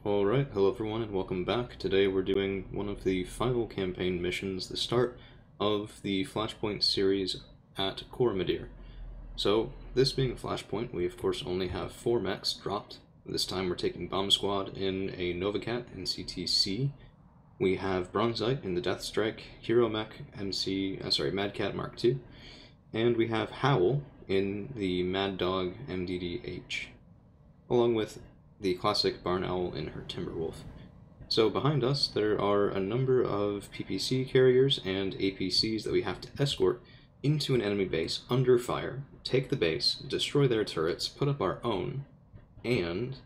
Alright, hello everyone and welcome back. Today we're doing one of the final campaign missions, the start of the Flashpoint series at Coromodir. So, this being a Flashpoint, we of course only have 4 mechs dropped. This time we're taking Bomb Squad in a Novacat NCTC. We have Bronzite in the Death Strike, Hero Mech Mad Cat Mark II, and we have Howl in the Mad Dog MDDH, along with the classic Barn Owl in her Timberwolf. So behind us there are a number of PPC carriers and APCs that we have to escort into an enemy base under fire, take the base, destroy their turrets, put up our own, and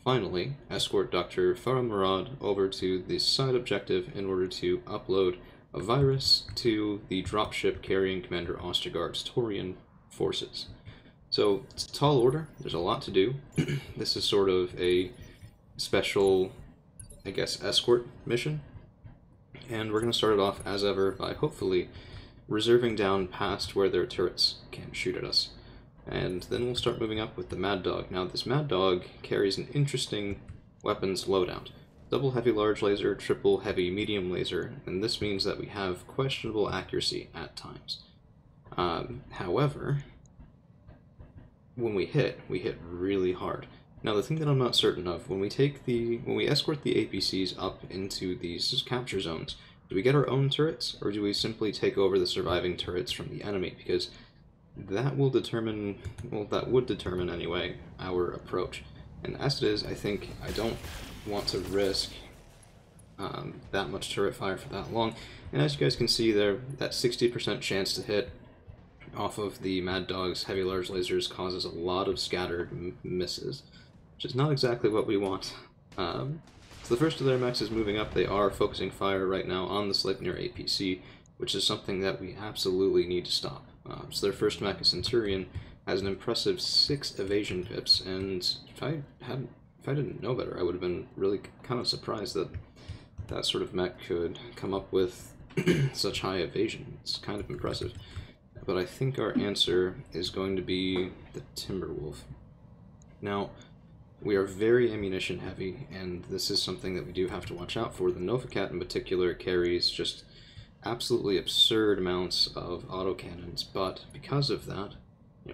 finally escort Dr. Farah Murad over to the side objective in order to upload a virus to the dropship carrying Commander Ostergaard's Taurian forces. So it's a tall order, there's a lot to do. This is sort of a special, I guess, escort mission. And we're going to start it off as ever by hopefully reserving down past where their turrets can shoot at us. And then we'll start moving up with the Mad Dog. Now this Mad Dog carries an interesting weapons loadout. Double heavy large laser, triple heavy medium laser, and this means that we have questionable accuracy at times. However, when we hit really hard. Now the thing that I'm not certain of, when we escort the APCs up into these capture zones, do we get our own turrets, or do we simply take over the surviving turrets from the enemy? Because that will determine, well, that would determine anyway, our approach. And as it is, I think I don't want to risk that much turret fire for that long. And as you guys can see there, that 60% chance to hit off of the Mad Dog's heavy large lasers causes a lot of scattered misses, which is not exactly what we want. So the first of their mechs is moving up. They are focusing fire right now on the Sleipnir APC, which is something that we absolutely need to stop. So their first mech, a Centurion, has an impressive 6 evasion pips, and if I didn't know better, I would have been really kind of surprised that that sort of mech could come up with such high evasion. It's kind of impressive. But I think our answer is going to be the Timberwolf. Now, we are very ammunition heavy, and this is something that we do have to watch out for. The Novacat in particular carries just absolutely absurd amounts of autocannons, but because of that,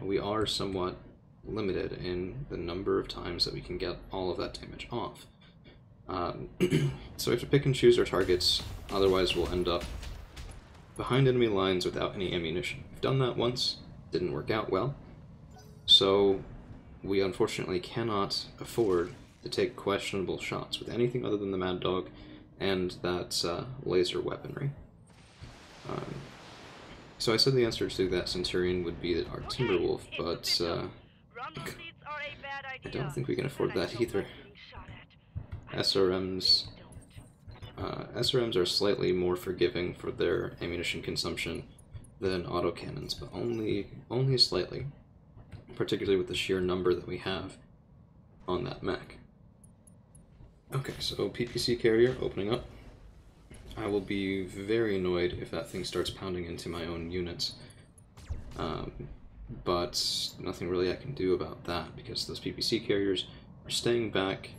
we are somewhat limited in the number of times that we can get all of that damage off. So we have to pick and choose our targets, otherwise we'll end up behind enemy lines without any ammunition. We've done that once, didn't work out well, so we unfortunately cannot afford to take questionable shots with anything other than the Mad Dog and that laser weaponry. So I said the answer to that Centurion would be our Timberwolf, but I don't think we can afford that either. SRMs are slightly more forgiving for their ammunition consumption than autocannons, but only slightly, particularly with the sheer number that we have on that mech. Okay, so PPC carrier opening up. I will be very annoyed if that thing starts pounding into my own units, but nothing really I can do about that, because those PPC carriers are staying back,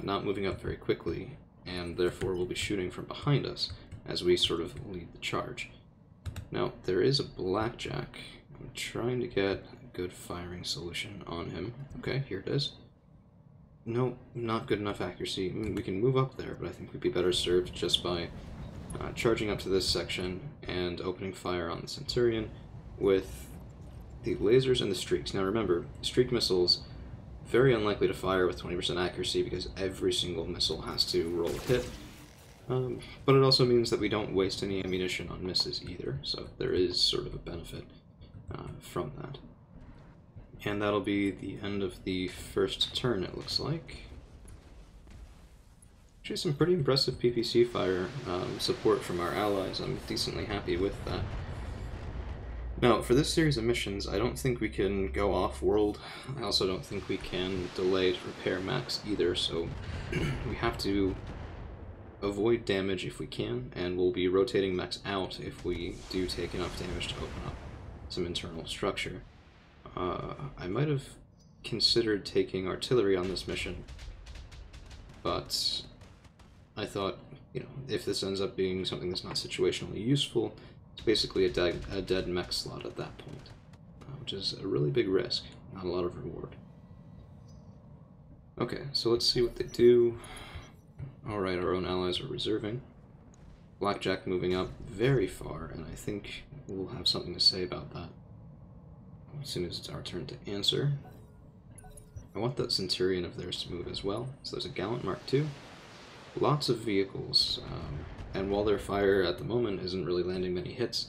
not moving up very quickly, and therefore will be shooting from behind us as we sort of lead the charge. Now, there is a Blackjack. I'm trying to get a good firing solution on him. Okay, here it is. No, not good enough accuracy. I mean, we can move up there, but I think we'd be better served just by charging up to this section and opening fire on the Centurion with the lasers and the streaks. Now remember, streak missiles, very unlikely to fire with 20% accuracy because every single missile has to roll a hit. But it also means that we don't waste any ammunition on misses either, so there is sort of a benefit from that. And that'll be the end of the first turn, it looks like. Actually, some pretty impressive PPC fire support from our allies. I'm decently happy with that. Now, for this series of missions, I don't think we can go off-world. I also don't think we can delay to repair mechs either, so we have to avoid damage if we can, and we'll be rotating mechs out if we do take enough damage to open up some internal structure. I might have considered taking artillery on this mission, but I thought, you know, if this ends up being something that's not situationally useful, it's basically a dead mech slot at that point, which is a really big risk, not a lot of reward. Okay, so let's see what they do. Alright, our own allies are reserving. Blackjack moving up very far, and I think we'll have something to say about that as soon as it's our turn to answer. I want that Centurion of theirs to move as well. So there's a Gallant Mark II. Lots of vehicles, and while their fire at the moment isn't really landing many hits,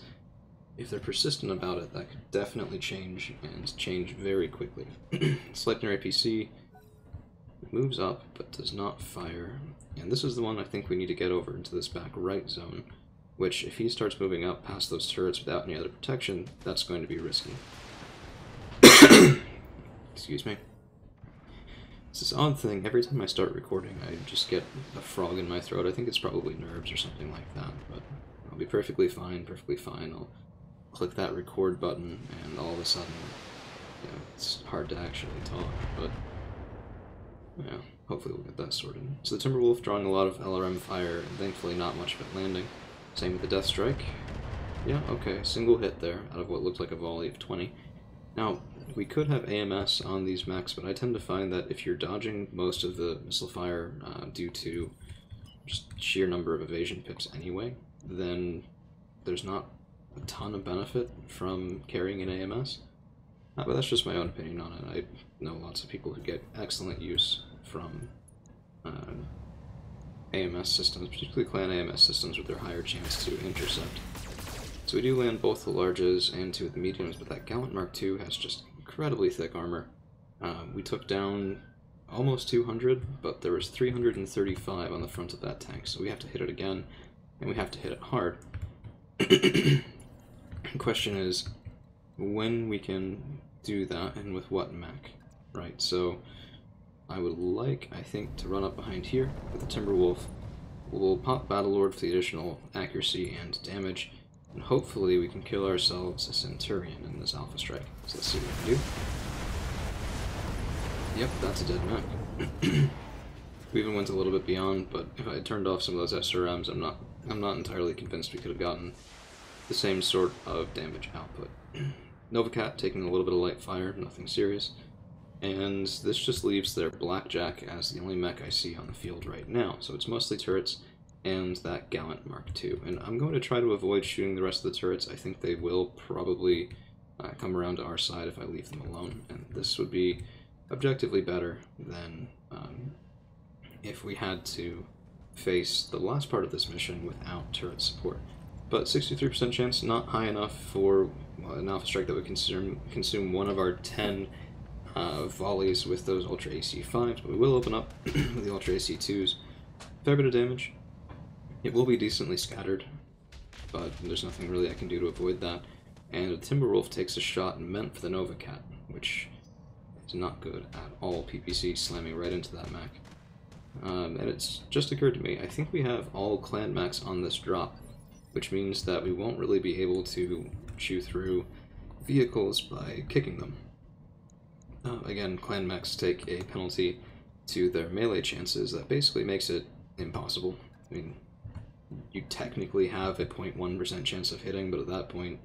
if they're persistent about it, that could definitely change, and change very quickly. Sleipnir APC moves up, but does not fire. And this is the one I think we need to get over into this back right zone, which, if he starts moving up past those turrets without any other protection, that's going to be risky. Excuse me. It's this odd thing, every time I start recording, I just get a frog in my throat. I think it's probably nerves or something like that, but I'll be perfectly fine, perfectly fine. I'll click that record button, and all of a sudden, you know, it's hard to actually talk, but yeah, hopefully we'll get that sorted. So the Timberwolf drawing a lot of LRM fire, and thankfully not much of it landing. Same with the Death Strike. Yeah, okay, single hit there, out of what looked like a volley of 20. Now, we could have AMS on these mechs, but I tend to find that if you're dodging most of the missile fire due to just sheer number of evasion pips anyway, then there's not a ton of benefit from carrying an AMS. But that's just my own opinion on it. I know lots of people who get excellent use from AMS systems, particularly clan AMS systems with their higher chance to intercept. So we do land both the larges and 2 of the mediums, but that Gallant Mark II has just incredibly thick armor. We took down almost 200, but there was 335 on the front of that tank, so we have to hit it again, and we have to hit it hard. The question is when we can do that, and with what mech, right? So I would like, I think, to run up behind here with the Timberwolf. We'll pop Battlelord for the additional accuracy and damage, and hopefully we can kill ourselves a Centurion in this Alpha Strike. So let's see what we can do. Yep, that's a dead mech. We even went a little bit beyond, but if I had turned off some of those SRMs, I'm not entirely convinced we could have gotten the same sort of damage output. Novacat taking a little bit of light fire, nothing serious. And this just leaves their Blackjack as the only mech I see on the field right now. So it's mostly turrets and that Gallant Mark II. And I'm going to try to avoid shooting the rest of the turrets. I think they will probably come around to our side if I leave them alone. And this would be objectively better than if we had to face the last part of this mission without turret support. But 63% chance, not high enough for an Alpha Strike that would consume one of our 10 volleys with those Ultra AC5s, but we will open up with the Ultra AC2s. Fair bit of damage. It will be decently scattered, but there's nothing really I can do to avoid that. And a Timberwolf takes a shot meant for the Novacat, which is not good at all. PPC slamming right into that mech. And it's just occurred to me, I think we have all clan mechs on this drop, which means that we won't really be able to chew through vehicles by kicking them. Again, clan mechs take a penalty to their melee chances that basically makes it impossible. I mean, you technically have a 0.1% chance of hitting, but at that point,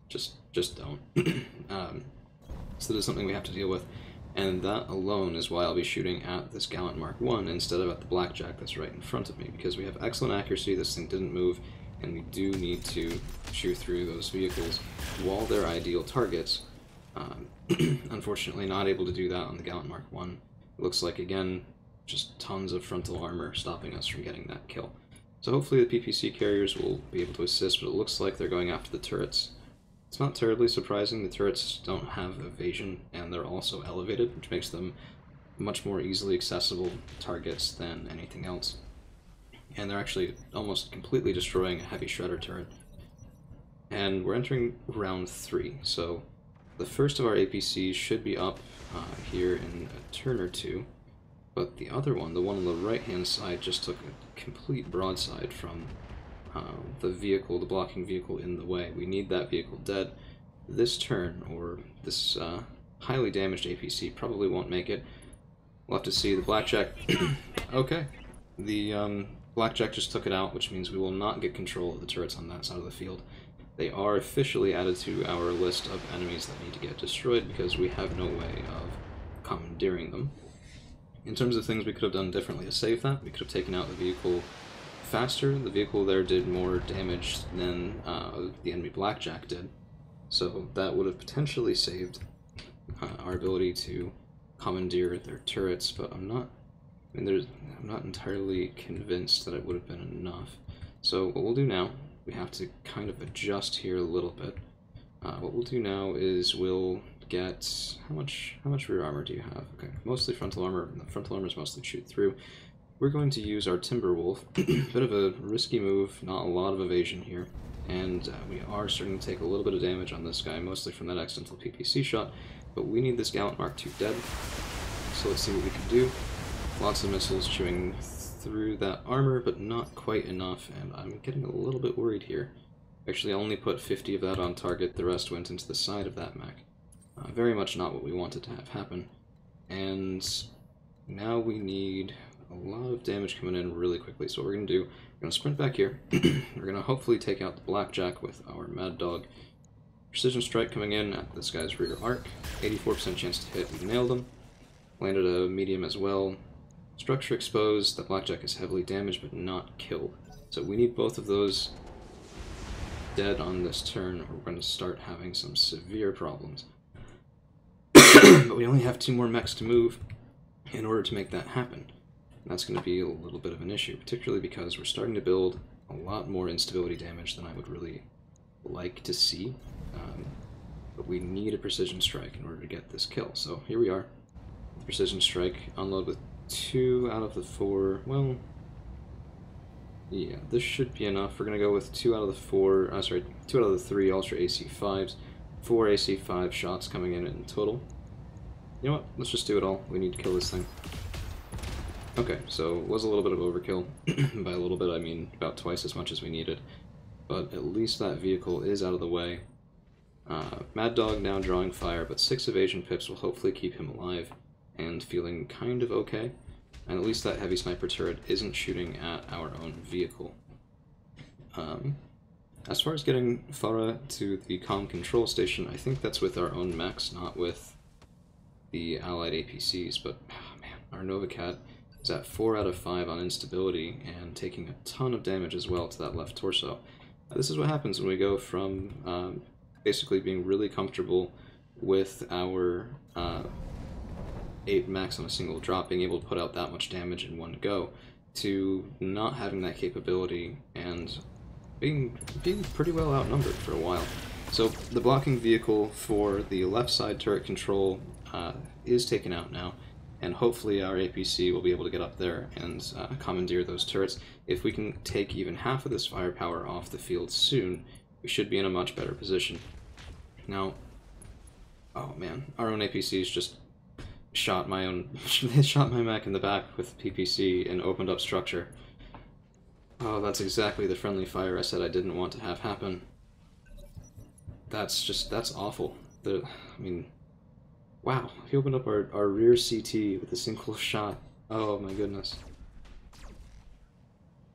just don't. So that is something we have to deal with, and that alone is why I'll be shooting at this Gallant Mark I instead of at the Blackjack that's right in front of me, because we have excellent accuracy, this thing didn't move, and we do need to chew through those vehicles while they're ideal targets. Unfortunately, not able to do that on the Gallant Mark I. Looks like, again, just tons of frontal armor stopping us from getting that kill. So hopefully the PPC carriers will be able to assist, but it looks like they're going after the turrets. It's not terribly surprising, the turrets don't have evasion, and they're also elevated, which makes them much more easily accessible targets than anything else. And they're actually almost completely destroying a heavy shredder turret. And we're entering round 3, so the first of our APCs should be up here in a turn or two, but the other one, the one on the right-hand side, just took a complete broadside from the vehicle, the blocking vehicle in the way. We need that vehicle dead. This turn, or this highly damaged APC, probably won't make it. We'll have to see. The Blackjack... Okay, The Blackjack just took it out, which means we will not get control of the turrets on that side of the field. They are officially added to our list of enemies that need to get destroyed because we have no way of commandeering them. In terms of things we could have done differently to save that, we could have taken out the vehicle faster. The vehicle there did more damage than the enemy Blackjack did, so that would have potentially saved our ability to commandeer their turrets, but I'm not entirely convinced that it would have been enough. So what we'll do now, we have to kind of adjust here a little bit. What we'll do now is we'll get... How much rear armor do you have? Okay, mostly frontal armor. The frontal armor is mostly shoot through. We're going to use our Timberwolf. Bit of a risky move, not a lot of evasion here. And we are starting to take a little bit of damage on this guy, mostly from that accidental PPC shot. But we need this Gallant Mark II dead. So let's see what we can do. Lots of missiles chewing through that armor, but not quite enough, and I'm getting a little bit worried here. Actually, I only put 50 of that on target, the rest went into the side of that mech. Very much not what we wanted to have happen. And now we need a lot of damage coming in really quickly, so what we're going to do, we're going to sprint back here. We're going to hopefully take out the Blackjack with our Mad Dog. Precision strike coming in at this guy's rear arc. 84% chance to hit, we nailed him. Landed a medium as well. Structure exposed, the Blackjack is heavily damaged but not killed. So we need both of those dead on this turn, or we're going to start having some severe problems. But we only have 2 more mechs to move in order to make that happen. That's going to be a little bit of an issue, particularly because we're starting to build a lot more instability damage than I would really like to see. But we need a precision strike in order to get this kill. So here we are. Precision strike, unload with 2 out of the 4, well, yeah, this should be enough. We're going to go with 2 out of the 4, 2 out of the 3 Ultra AC5s, 4 AC5 shots coming in total. You know what, let's just do it all. We need to kill this thing. Okay, so it was a little bit of overkill. By a little bit, I mean about twice as much as we needed. But at least that vehicle is out of the way. Mad Dog now drawing fire, but 6 evasion pips will hopefully keep him alive and feeling kind of okay. And at least that heavy sniper turret isn't shooting at our own vehicle. As far as getting Farah to the comm control station, I think that's with our own mechs, not with the allied APCs, but oh man, our Novacat is at 4 out of 5 on instability and taking a ton of damage as well to that left torso. This is what happens when we go from basically being really comfortable with our 8 max on a single drop, being able to put out that much damage in one go, to not having that capability and being pretty well outnumbered for a while. So the blocking vehicle for the left side turret control is taken out now, and hopefully our APC will be able to get up there and commandeer those turrets. If we can take even half of this firepower off the field soon, we should be in a much better position. Now, oh man, our own APCs just shot my mech in the back with PPC and opened up structure. Oh, that's exactly the friendly fire I said I didn't want to have happen. That's awful. I mean, wow, he opened up our rear CT with a single shot. Oh my goodness.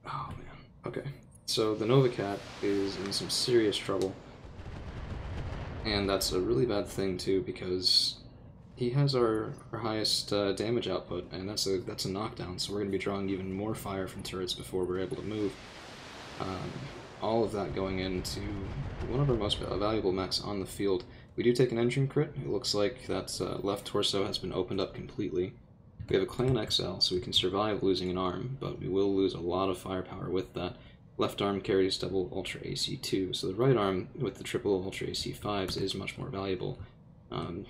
Oh man, okay. So the Novacat is in some serious trouble. And that's a really bad thing too, because he has our highest damage output, and that's a knockdown, so we're going to be drawing even more fire from turrets before we're able to move. All of that going into one of our most valuable mechs on the field. We do take an engine crit. It looks like that left torso has been opened up completely. We have a Clan XL, so we can survive losing an arm, but we will lose a lot of firepower with that. Left arm carries double Ultra AC2, so the right arm with the triple Ultra AC5s is much more valuable. I'd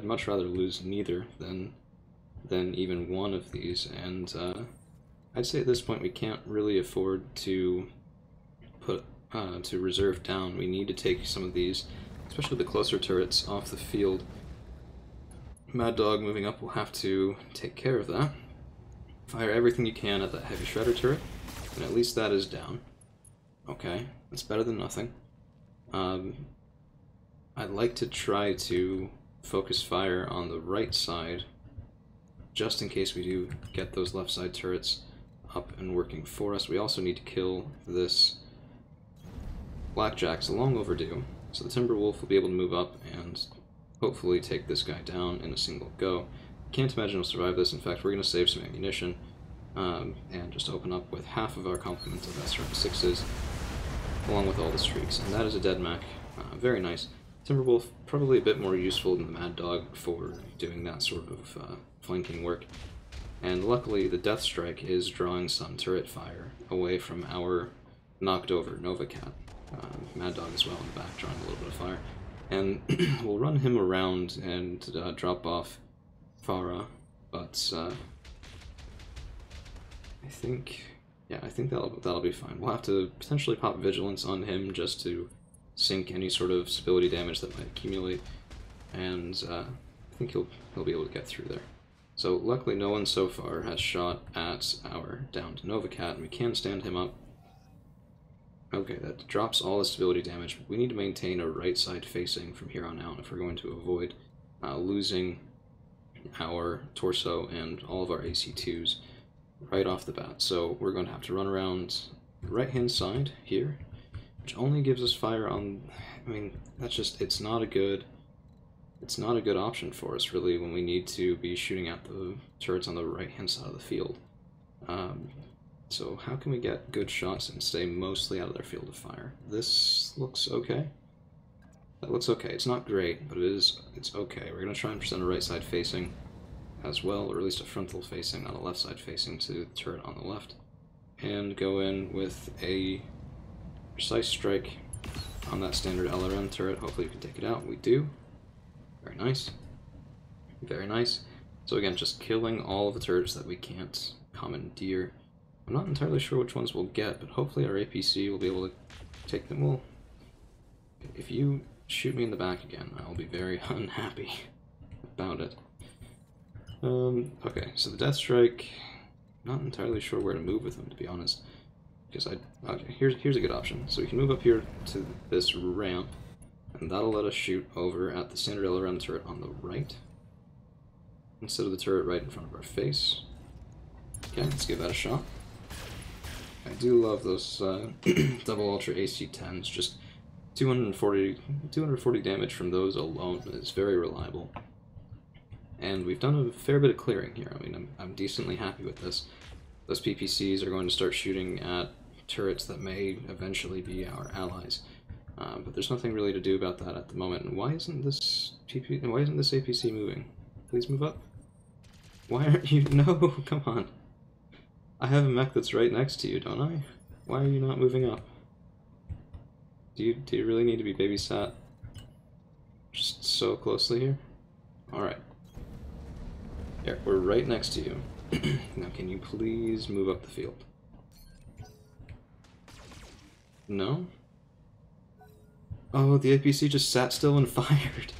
much rather lose neither than even one of these, and I'd say at this point we can't really afford to put to reserve down. We need to take some of these, especially the closer turrets, off the field. Mad Dog moving up will have to take care of that. Fire everything you can at that heavy shredder turret, and at least that is down. Okay, that's better than nothing. I'd like to try to focus fire on the right side, just in case we do get those left side turrets up and working for us. We also need to kill this Blackjack's long overdue, so the Timberwolf will be able to move up and hopefully take this guy down in a single go. Can't imagine he'll survive this. In fact, we're going to save some ammunition and just open up with half of our complement of SRM6s, along with all the streaks. And that is a dead mech. Very nice. Timberwolf, probably a bit more useful than the Mad Dog for doing that sort of flanking work. And luckily, the Death Strike is drawing some turret fire away from our knocked over Nova Cat. Mad Dog as well in the back, drawing a little bit of fire. And we'll run him around and drop off Farah, but I think that'll be fine. We'll have to potentially pop Vigilance on him just to sink any sort of stability damage that might accumulate, and I think he'll be able to get through there. So luckily no one so far has shot at our downed Nova Cat, and we can stand him up. Okay, that drops all the stability damage. We need to maintain a right side facing from here on out if we're going to avoid losing our torso and all of our AC2s right off the bat. So we're going to have to run around the right hand side here, which only gives us fire on, I mean, that's just, it's not a good option for us really when we need to be shooting at the turrets on the right hand side of the field. So how can we get good shots and stay mostly out of their field of fire? This looks okay. That looks okay. It's not great, but it's okay. We're going to try and present a right side facing as well, or at least a frontal facing, not a left side facing to the turret on the left. And go in with a precise strike on that standard LRM turret. Hopefully we can take it out. We do. Very nice. Very nice. So again, just killing all of the turrets that we can't commandeer. I'm not entirely sure which ones we'll get, but hopefully our APC will be able to take them. Well, if you shoot me in the back again, I'll be very unhappy about it. Okay, so the Death Strike, not entirely sure where to move with them, to be honest. Because okay, here's a good option. So we can move up here to this ramp, and that'll let us shoot over at the standard LRM turret on the right, instead of the turret right in front of our face. Okay, let's give that a shot. I do love those double ultra AC-10s, just 240 damage from those alone is very reliable. And we've done a fair bit of clearing here. I mean, I'm decently happy with this. Those PPCs are going to start shooting at turrets that may eventually be our allies. But there's nothing really to do about that at the moment. And why isn't this APC moving? Please move up. Why aren't you? No, come on. I have a mech that's right next to you, don't I? Why are you not moving up? Do you really need to be babysat just so closely here? Alright. Here, we're right next to you. Now can you please move up the field? No? Oh, the APC just sat still and fired.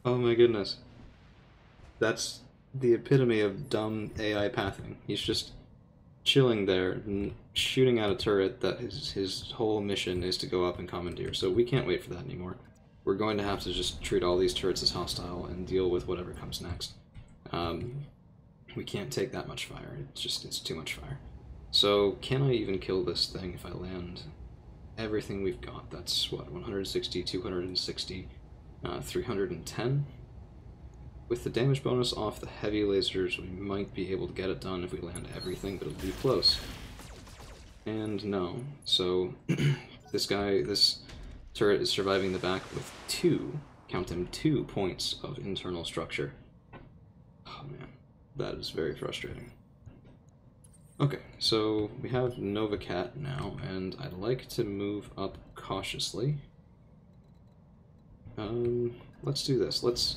Oh my goodness. That's the epitome of dumb AI pathing. He's just chilling there and shooting at a turret that his whole mission is to go up and commandeer. So we can't wait for that anymore. We're going to have to just treat all these turrets as hostile and deal with whatever comes next. We can't take that much fire. It's too much fire. So can I even kill this thing if I land everything we've got? That's what, 160, 260, 310? With the damage bonus off the heavy lasers, we might be able to get it done if we land everything, but it'll be close. And no. So this turret is surviving the back with count them, 2 points of internal structure. Oh man, that is very frustrating. Okay, so we have Nova Cat now, and I'd like to move up cautiously. Let's do this. Let's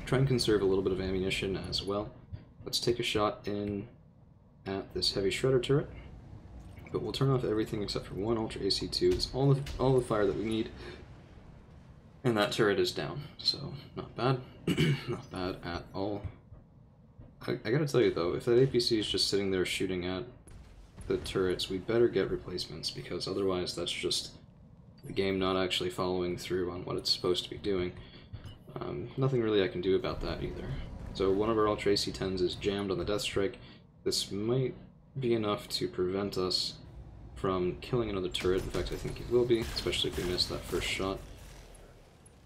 try and conserve a little bit of ammunition as well. Let's take a shot in at this heavy shredder turret, but we'll turn off everything except for one Ultra AC2. It's all the fire that we need, and that turret is down, so not bad. Not bad at all. I gotta tell you though, if that APC is just sitting there shooting at the turrets, we better get replacements, because otherwise that's just the game not actually following through on what it's supposed to be doing. Nothing really I can do about that either. So one of our Ultra AC-10s is jammed on the Death Strike. This might be enough to prevent us from killing another turret. In fact, I think it will be, especially if we miss that first shot.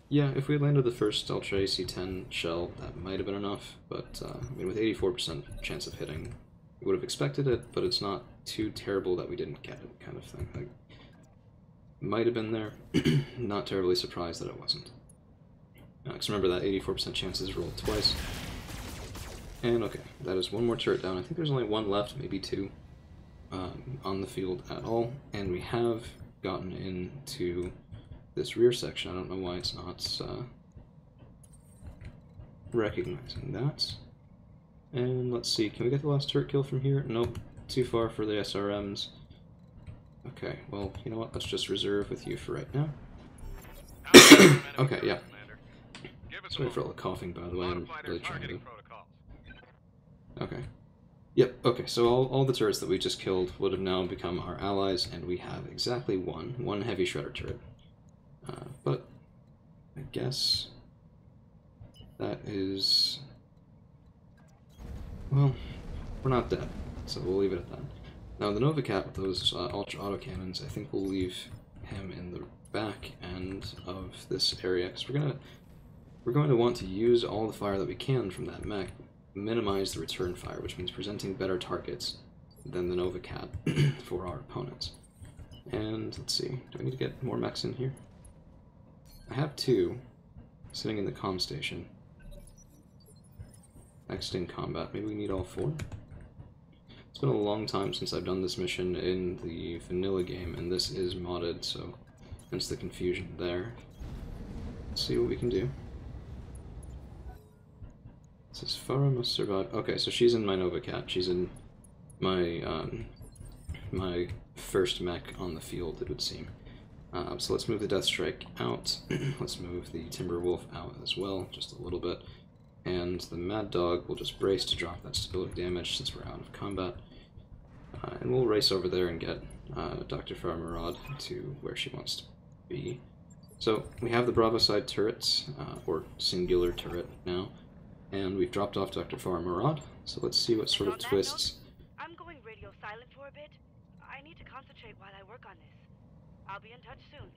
Yeah, if we had landed the first Ultra AC-10 shell, that might have been enough, but I mean, with 84% chance of hitting, we would have expected it, but it's not too terrible that we didn't get it, kind of thing. Like, might have been there, not terribly surprised that it wasn't. Because remember that 84% chance is rolled twice. And okay, that is one more turret down. I think there's only one left, maybe two, on the field at all, and we have gotten into this rear section. I don't know why it's not recognizing that. And let's see, can we get the last turret kill from here? Nope, too far for the SRMs. Okay, well, you know what, let's just reserve with you for right now. Okay, yeah. Sorry for all the coughing, by the way, I'm really trying to... Okay. Yep, okay, so all the turrets that we just killed would have now become our allies, and we have exactly one heavy shredder turret. But I guess that is... well, we're not dead, so we'll leave it at that. Now the Nova Cat with those ultra autocannons, I think we'll leave him in the back end of this area, because we're going to want to use all the fire that we can from that mech, minimize the return fire, which means presenting better targets than the Nova Cat for our opponents. And let's see, do I need to get more mechs in here? I have two sitting in the comm station. Next in combat. Maybe we need all four? It's been a long time since I've done this mission in the vanilla game, and this is modded, so hence the confusion there. Let's see what we can do. It says Farah must survive. Okay, so she's in my Nova Cat. She's in my my first mech on the field, it would seem. So let's move the Death Strike out. Let's move the Timberwolf out as well, just a little bit. And the Mad Dog will just brace to drop that stability damage since we're out of combat. And we'll race over there and get Dr. Farmarad to where she wants to be. So we have the Bravo side turrets, or singular turret now, and we've dropped off Dr. Farmarad. So let's see what sort of twists... I'm going radio silent for a bit. I need to concentrate while I work on this. I'll be in touch soon.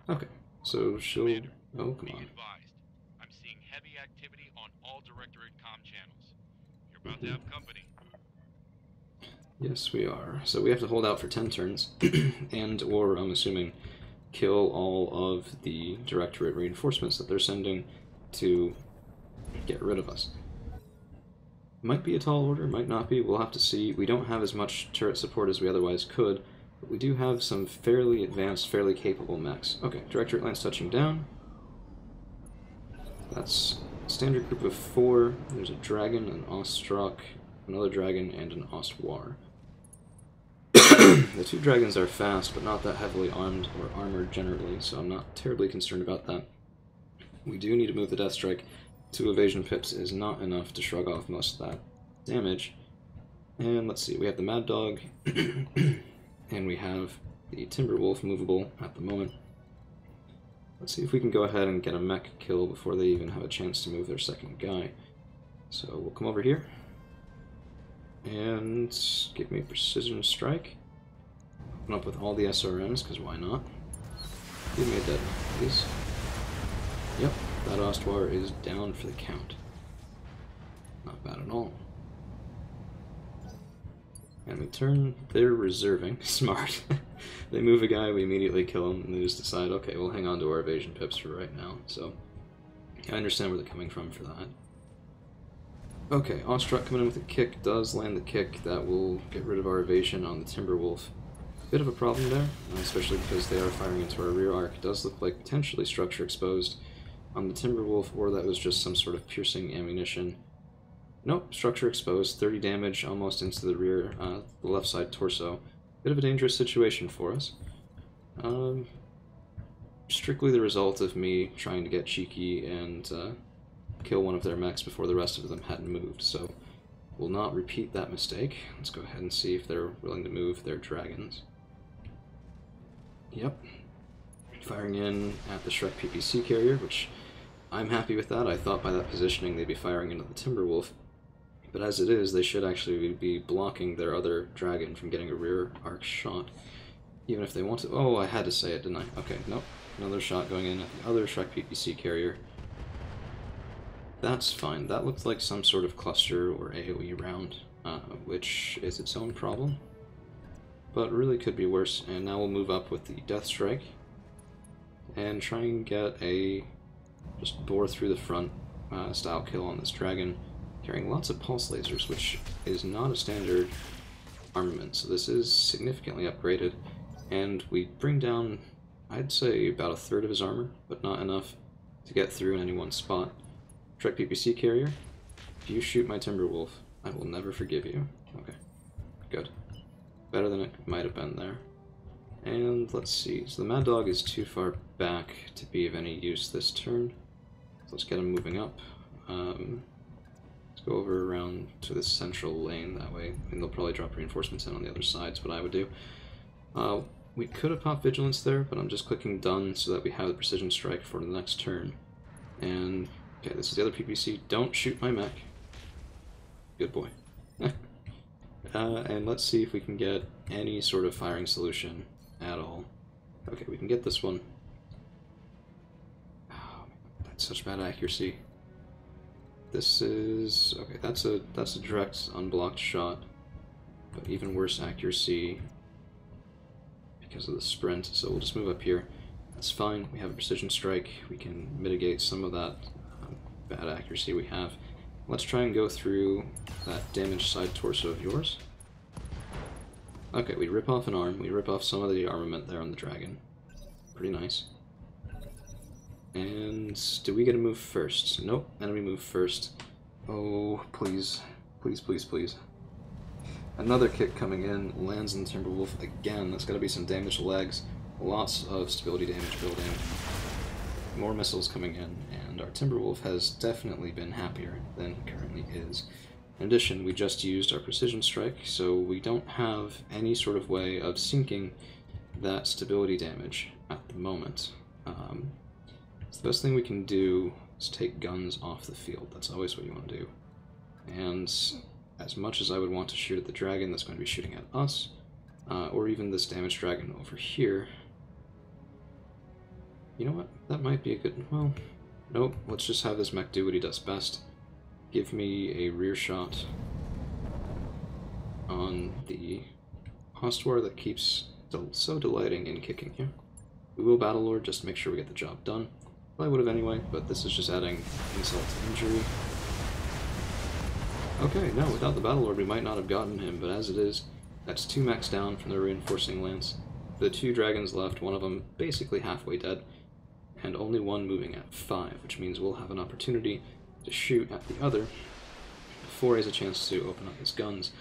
Okay, so she'll... Commander, oh, come on. advised. I'm seeing heavy activity on all Directorate comm channels. You're about to have company. Yes, we are. So we have to hold out for 10 turns, and or, I'm assuming, kill all of the Directorate reinforcements that they're sending to get rid of us. Might be a tall order, might not be, we'll have to see. We don't have as much turret support as we otherwise could, but we do have some fairly advanced, fairly capable mechs. Okay, Directorate lands touching down. That's a standard group of 4. There's a dragon, an Ostergaard, another dragon, and an Ostwar. The 2 dragons are fast, but not that heavily armed or armored generally, so I'm not terribly concerned about that. We do need to move the Death Strike. 2 evasion pips is not enough to shrug off most of that damage. And let's see, we have the Mad Dog, and we have the Timberwolf movable at the moment. Let's see if we can go ahead and get a mech kill before they even have a chance to move their second guy. So we'll come over here, and give me a precision strike. Open up with all the SRMs, because why not? Give me a dead one, please. Yep, that Ostwar is down for the count. Not bad at all. And we turn, they're reserving. Smart. They move a guy, we immediately kill him, and they just decide, okay, we'll hang on to our evasion pips for right now. So, I understand where they're coming from for that. Okay, Ostergaard coming in with a kick, does land the kick. That will get rid of our evasion on the Timberwolf. Bit of a problem there, especially because they are firing into our rear arc. It does look like potentially structure exposed on the Timberwolf, or that was just some sort of piercing ammunition. Nope, structure exposed, 30 damage almost into the rear, the left side torso. Bit of a dangerous situation for us. Strictly the result of me trying to get cheeky and kill one of their mechs before the rest of them hadn't moved, so we'll not repeat that mistake. Let's go ahead and see if they're willing to move their dragons. Yep. Firing in at the Shrek PPC carrier, which I'm happy with that. I thought by that positioning they'd be firing into the Timberwolf, but as it is, they should actually be blocking their other dragon from getting a rear arc shot, even if they want to. Oh, I had to say it, didn't I? Okay, nope. Another shot going in at the other Shrek PPC carrier. That's fine. That looks like some sort of cluster or AoE round, which is its own problem, but really could be worse. And now we'll move up with the Death Strike and try and get a just bore through the front style kill on this dragon, carrying lots of pulse lasers, which is not a standard armament, so this is significantly upgraded. And we bring down, I'd say, about a third of his armor, but not enough to get through in any one spot. Shrek PPC carrier, if you shoot my Timberwolf, I will never forgive you. Okay, good. Better than it might have been there. And let's see, so the Mad Dog is too far back to be of any use this turn. So let's get him moving up. Let's go over around to this central lane, that way. And they'll probably drop reinforcements in on the other side, is what I would do. We could have popped Vigilance there, but I'm just clicking done so that we have the Precision Strike for the next turn. And okay, this is the other PPC. Don't shoot my mech. Good boy. And let's see if we can get any sort of firing solution at all. Okay, we can get this one. Oh, that's such bad accuracy. This is okay. That's a direct unblocked shot, but even worse accuracy because of the sprint. So we'll just move up here. That's fine. We have a Precision Strike. We can mitigate some of that bad accuracy we have. Let's try and go through that damaged side torso of yours. Okay, we rip off an arm. We rip off some of the armament there on the dragon. Pretty nice. And do we get to move first? Nope, enemy move first. Oh, please. Please, please, please. Another kick coming in, lands in the Timberwolf again. That's gotta be some damaged legs. Lots of stability damage building. More missiles coming in, and our Timberwolf has definitely been happier than he currently is. In addition, we just used our Precision Strike, so we don't have any sort of way of sinking that stability damage at the moment. So the best thing we can do is take guns off the field. That's always what you want to do. And as much as I would want to shoot at the dragon that's going to be shooting at us, or even this damaged dragon over here, you know what? That might be a good... well, nope. Let's just have this mech do what he does best. Give me a rear shot on the Ostergaard that keeps so delighting in kicking here. We will Battlelord just to make sure we get the job done. Well, I would have anyway, but this is just adding insult to injury. Okay, no, without the Battlelord we might not have gotten him, but as it is, that's 2 mechs down from the reinforcing lance. The 2 dragons left, one of them basically halfway dead, and only one moving at 5, which means we'll have an opportunity to shoot at the other before he has a chance to open up his guns.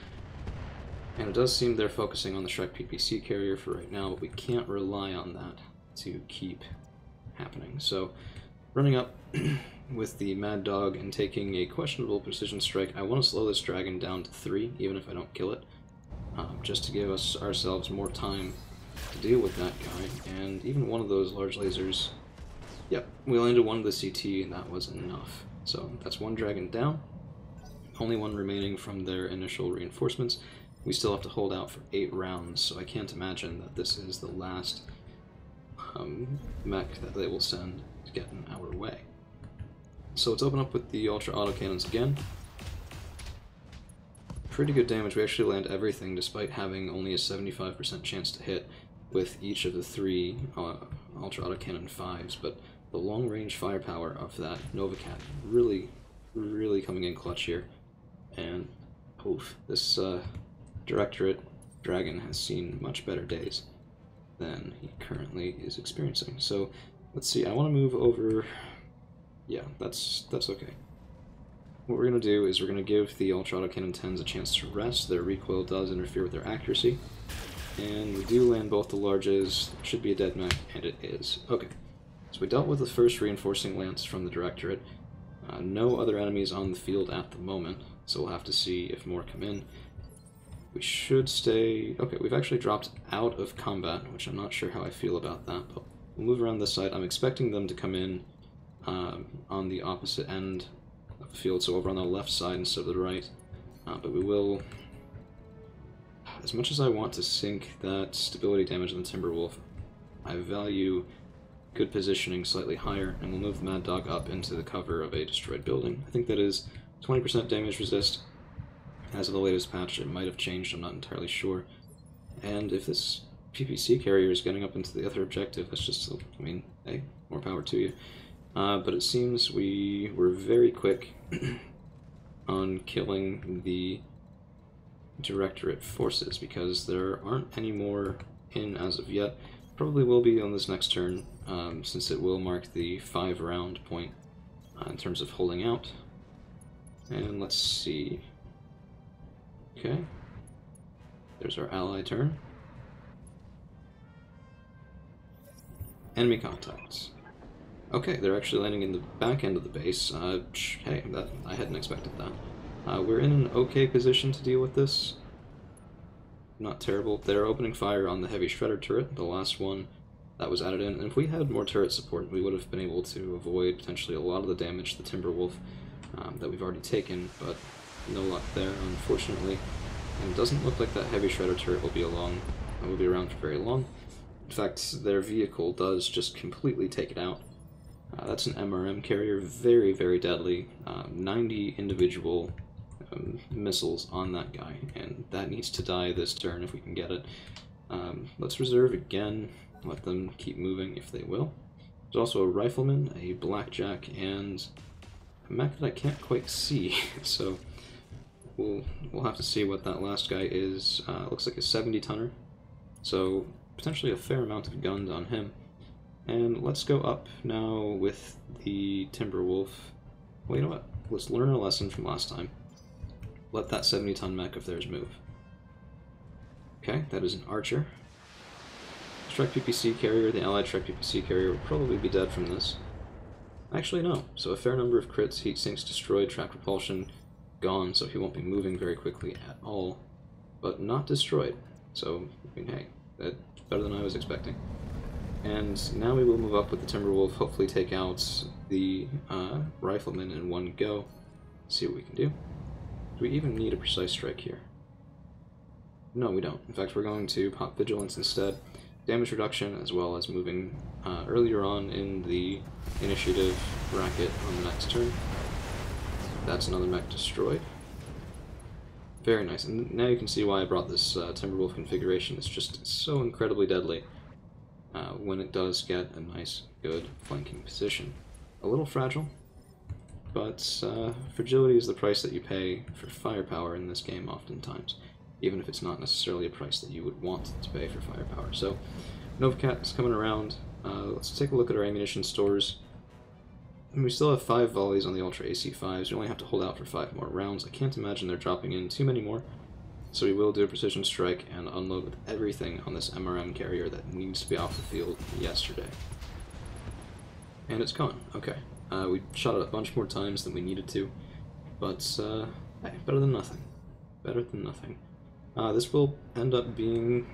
And it does seem they're focusing on the Shrek PPC carrier for right now, but we can't rely on that to keep happening. So, running up with the Mad Dog and taking a questionable Precision Strike, I want to slow this dragon down to 3, even if I don't kill it, just to give ourselves more time to deal with that guy. And even one of those large lasers, yep, we landed one of the CT, and that was enough. So that's 1 dragon down, only 1 remaining from their initial reinforcements. We still have to hold out for 8 rounds, so I can't imagine that this is the last mech that they will send to get in our way. So let's open up with the Ultra Autocannons again. Pretty good damage. We actually land everything despite having only a 75% chance to hit with each of the 3 Ultra Autocannon 5s, but the long-range firepower of that Novacat really, really coming in clutch here. And oof, this Directorate Dragon has seen much better days than he currently is experiencing. So let's see, I want to move over. Yeah, that's okay. What we're going to do is we're going to give the Ultra Autocannon 10s a chance to rest. Their recoil does interfere with their accuracy. And we do land both the larges. It should be a dead mech, and it is. Okay, so we dealt with the first reinforcing lance from the Directorate. No other enemies on the field at the moment, so we'll have to see if more come in. We should stay... okay, we've actually dropped out of combat, which I'm not sure how I feel about that, but we'll move around this side. I'm expecting them to come in on the opposite end of the field, so over on the left side instead of the right. But we will, as much as I want to sink that stability damage on the Timberwolf, I value good positioning slightly higher, and we'll move the Mad Dog up into the cover of a destroyed building. I think that is 20% damage resist. As of the latest patch, it might have changed, I'm not entirely sure. And if this PPC carrier is getting up into the other objective, that's just, I mean, hey, more power to you. But it seems we were very quick on killing the Directorate forces, because there aren't any more in as of yet. Probably will be on this next turn, since it will mark the 5-round point in terms of holding out. And let's see. Okay. There's our ally turn. Enemy contacts. Okay, they're actually landing in the back end of the base. Hey, I hadn't expected that. We're in an okay position to deal with this. Not terrible. They're opening fire on the heavy shredder turret, the last one that was added in. And if we had more turret support, we would have been able to avoid potentially a lot of the damage to the Timberwolf that we've already taken, but no luck there, unfortunately. And it doesn't look like that heavy shredder turret will be around for very long. In fact, their vehicle does just completely take it out. That's an MRM carrier, very, very deadly. 90 individual missiles on that guy, and that needs to die this turn if we can get it. Let's reserve again, let them keep moving if they will. There's also a rifleman, a blackjack, and a mech that I can't quite see, so we'll have to see what that last guy is. Looks like a 70-tonner, so potentially a fair amount of guns on him. And let's go up now with the Timberwolf. Well, you know what? Let's learn a lesson from last time. Let that 70-ton mech of theirs move. Okay, that is an archer. Strike PPC carrier, the allied strike PPC carrier will probably be dead from this. Actually, no. So a fair number of crits, heat sinks destroyed, track propulsion gone, so he won't be moving very quickly at all. But not destroyed. So, I mean, hey, that's better than I was expecting. And now we will move up with the Timberwolf, hopefully take out the rifleman in one go. See what we can do. Do we even need a precise strike here? No, we don't. In fact, we're going to pop Vigilance instead. Damage reduction, as well as moving earlier on in the initiative bracket on the next turn. That's another mech destroyed. Very nice. And now you can see why I brought this Timberwolf configuration. It's just so incredibly deadly when it does get a nice, good flanking position. A little fragile, but fragility is the price that you pay for firepower in this game oftentimes, even if it's not necessarily a price that you would want to pay for firepower. So, Novacat is coming around. Let's take a look at our ammunition stores. And we still have 5 volleys on the Ultra AC5s. We only have to hold out for 5 more rounds. I can't imagine they're dropping in too many more. So we will do a precision strike and unload with everything on this MRM carrier that needs to be off the field yesterday. And it's gone. Okay. We shot it a bunch more times than we needed to, but hey, better than nothing. Better than nothing. This will end up being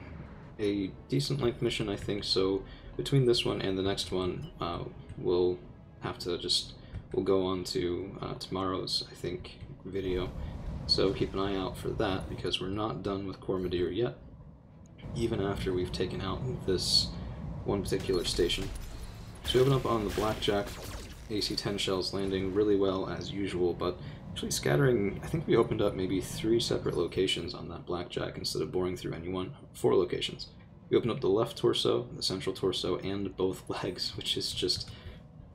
a decent length mission, I think, so between this one and the next one, we'll have to we'll go on to tomorrow's, I think, video. So keep an eye out for that, because we're not done with Coromodir yet, even after we've taken out this one particular station. So we open up on the Blackjack, AC-10 shells landing really well as usual, but actually scattering, I think we opened up maybe 3 separate locations on that Blackjack instead of boring through any one. 4 locations. We opened up the left torso, the central torso, and both legs, which is just,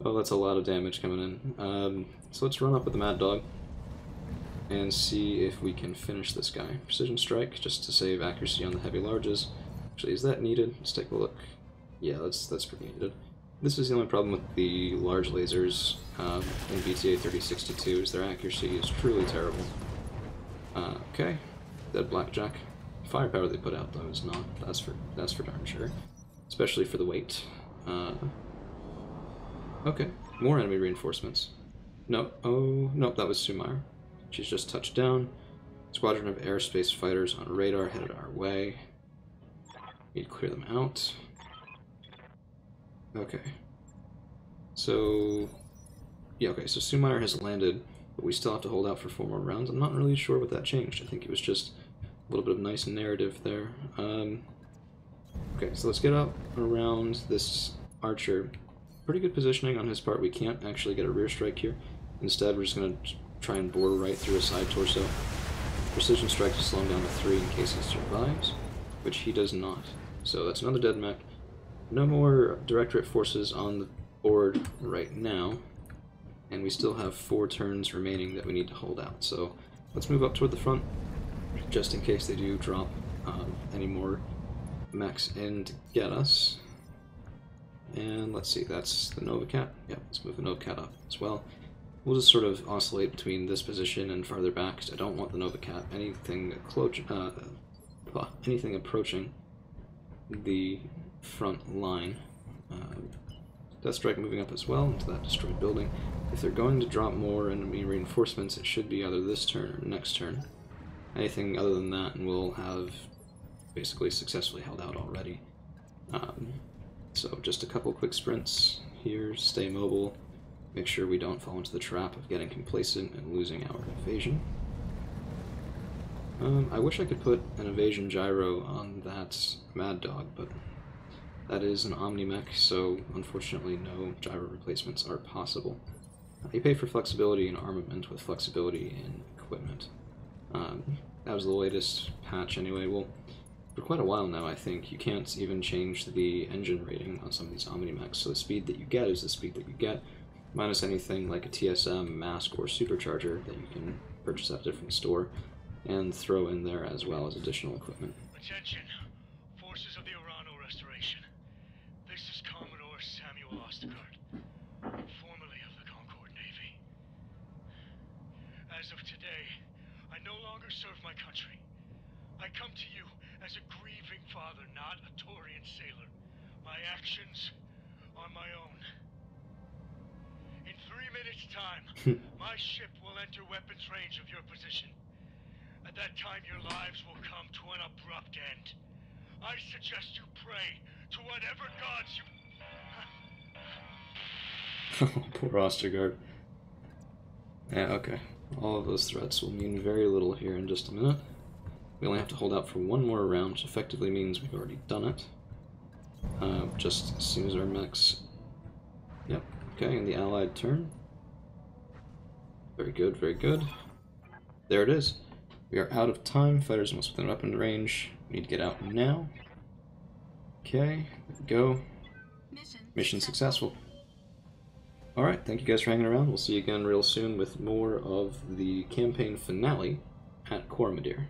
oh, that's a lot of damage coming in. So let's run up with the Mad Dog and see if we can finish this guy. Precision strike, just to save accuracy on the heavy larges. Actually, is that needed? Let's take a look. Yeah, that's pretty needed. This is the only problem with the large lasers in BTA 3062, is their accuracy is truly terrible. Okay, dead Blackjack. Firepower they put out though is not. That's for darn sure, especially for the weight. Okay, more enemy reinforcements. No, oh nope, that was Sumar. She's just touched down. Squadron of airspace fighters on radar headed our way. Need to clear them out. Okay. So Yeah, okay, so Sumire has landed, but we still have to hold out for 4 more rounds. I'm not really sure what that changed. I think it was just a little bit of nice narrative there. Okay, so let's get up around this archer. Pretty good positioning on his part. We can't actually get a rear strike here. Instead, we're just going to try and bore right through a side torso. Precision strike to slow him down to 3 in case he survives, which he does not. So that's another dead mech. No more Directorate forces on the board right now, and we still have 4 turns remaining that we need to hold out. So let's move up toward the front, just in case they do drop any more mechs in to get us. And let's see, that's the Nova Cat. Yep, let's move the Nova Cat up as well. We'll just sort of oscillate between this position and farther back, because I don't want the Nova Cat anything approaching the front line. Death Strike moving up as well into that destroyed building. If they're going to drop more enemy reinforcements, it should be either this turn or next turn. Anything other than that, and we'll have basically successfully held out already. So just a couple quick sprints here, stay mobile, make sure we don't fall into the trap of getting complacent and losing our evasion. I wish I could put an evasion gyro on that Mad Dog, but that is an Omni-Mech, so unfortunately no gyro replacements are possible. You pay for flexibility in armament with flexibility in equipment. That was the latest patch anyway. Well, for quite a while now, I think, you can't even change the engine rating on some of these Omni-Mechs, so the speed that you get is the speed that you get, minus anything like a TSM, mask, or supercharger that you can purchase at a different store, and throw in there as well as additional equipment. Attention, forces of the Urano Restoration. This is Commodore Samuel Ostergaard, formerly of the Concord Navy. As of today, I no longer serve my country. I come to you as a grieving father, not a Taurian sailor. My actions are my own. In 3 minutes' time, my ship will enter weapons range of your position. At that time, your lives will come to an abrupt end. I suggest you pray to whatever gods you... Poor Ostergaard. Yeah, okay. All of those threats will mean very little here in just a minute. We only have to hold out for 1 more round, which effectively means we've already done it. Just as soon as our mechs... Yep, okay, in the allied turn. Very good, very good. There it is. We are out of time. Fighters almost within weapon range. We need to get out now. Okay, there we go. Mission successful. Alright, thank you guys for hanging around. We'll see you again real soon with more of the campaign finale at Coromodir.